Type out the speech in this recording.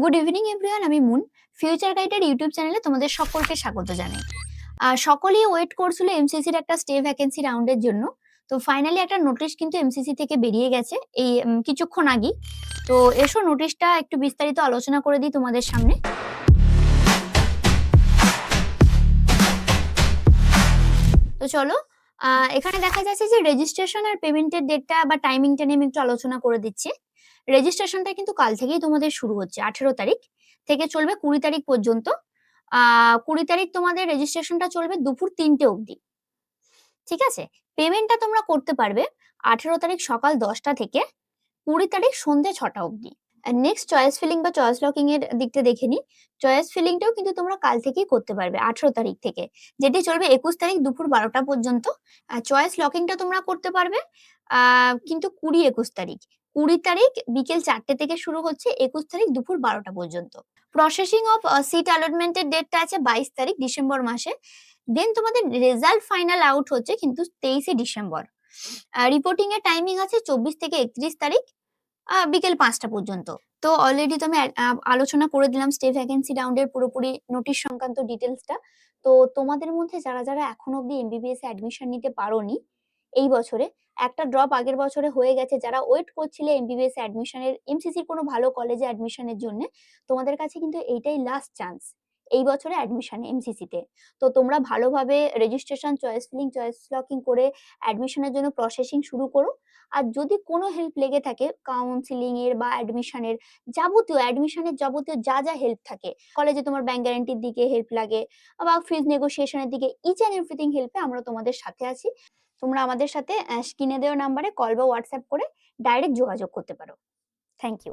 Good evening everyone, আমি moon. Future গাইডের YouTube চ্যানেলে তোমাদের সকলকে স্বাগত জানাই। সকলেই ওয়েট করছিল এমসিসির একটা স্টে ভ্যাকেন্সি রাউন্ডের জন্য। তো ফাইনালি একটা নোটিশ কিন্তু এমসিসি থেকে বেরিয়ে গেছে এই কিছুক্ষণ আগেই। তো এসো নোটিশটা একটু বিস্তারিত আলোচনা করে দিই তোমাদের সামনে। তো চলো, এখানে দেখা যাচ্ছে যে রেজিস্ট্রেশন আর পেমেন্টের ডেটটা বা টাইমিংটা নিয়ে আমি একটু আলোচনা করে দিচ্ছি। রেজিস্ট্রেশনটা কিন্তু কাল থেকেই তোমাদের শুরু হচ্ছে। 18 তারিখ থেকে চলবে 20 তারিখ পর্যন্ত। 20 তারিখ তোমাদের রেজিস্ট্রেশনটা চলবে দুপুর ৩টে অবধি। ঠিক আছে? পেমেন্টটা তোমরা করতে পারবে 18 তারিখ সকাল 10টা থেকে 20 তারিখ সন্ধ্যে 6টা অবধি। নেক্সট চয়েস ফিলিং বা চয়েস লকিং এর দিকটা দেখে নিই। চয়েস ফিলিংটাও কিন্তু তোমরা কাল থেকেই করতে পারবে 18 তারিখ থেকে। যেটি চলবে 21 তারিখ দুপুর 12টা পর্যন্ত। চয়েস লকিংটা তোমরা করতে পারবে কিন্তু 20-21 তারিখ। 20 তারিখ বিকেল 4টে থেকে শুরু হচ্ছে, 21 তারিখ দুপুর 12টা পর্যন্ত। প্রসেসিং অফ সিট অ্যালটমেন্ট এর ডেটটা আছে 22 তারিখ ডিসেম্বর মাসে। দেন তোমাদের রেজাল্ট ফাইনাল আউট হচ্ছে কিন্তু 23শে ডিসেম্বর। রিপোর্টিং এর টাইমিং আছে 24 থেকে 31 তারিখ বিকেল 5টা পর্যন্ত। তো অলরেডি তো আমি আলোচনা করে দিলাম স্টে ভ্যাকেন্সি রাউন্ডের পুরোপুরি নোটিশ সংক্রান্ত ডিটেইলসটা। তো তোমাদের মধ্যে যারা এখনো অব্দি এমবিবিএস এ অ্যাডমিশন নিতে পারোনি এই বছরে, একটা ড্রপ আগের বছরে হয়ে গেছে, যারা ওয়েট করছিলে এমবিবিএস অ্যাডমিশনের এমসিসির কোনো ভালো কলেজে অ্যাডমিশনের জন্যে, তোমাদের কাছে কিন্তু এইটাই লাস্ট চান্স এই বছরে অ্যাডমিশন এমসিসিতে। তো তোমরা ভালোভাবে registration, choice filling, choice locking করে অ্যাডমিশনের জন্য প্রসেসিং শুরু করো। আর যদি কোনো হেল্প লেগে থাকে কাউন্সিলিং এর বা অ্যাডমিশনের যাবতীয় যা হেল্প থাকে, কলেজে তোমার ব্যাংক গ্যারান্টির দিকে হেল্প লাগে বা ফিজ নেগোসিয়েশনের দিকে, ইচ অ্যান্ড এভরিথিং হেল্পে আমরা তোমাদের সাথে আছি। তোমরা আমাদের সাথে স্ক্রিনে দেওয়া নাম্বারে কল বা হোয়াটসঅ্যাপ করে ডাইরেক্ট যোগাযোগ করতে পারো। Thank you.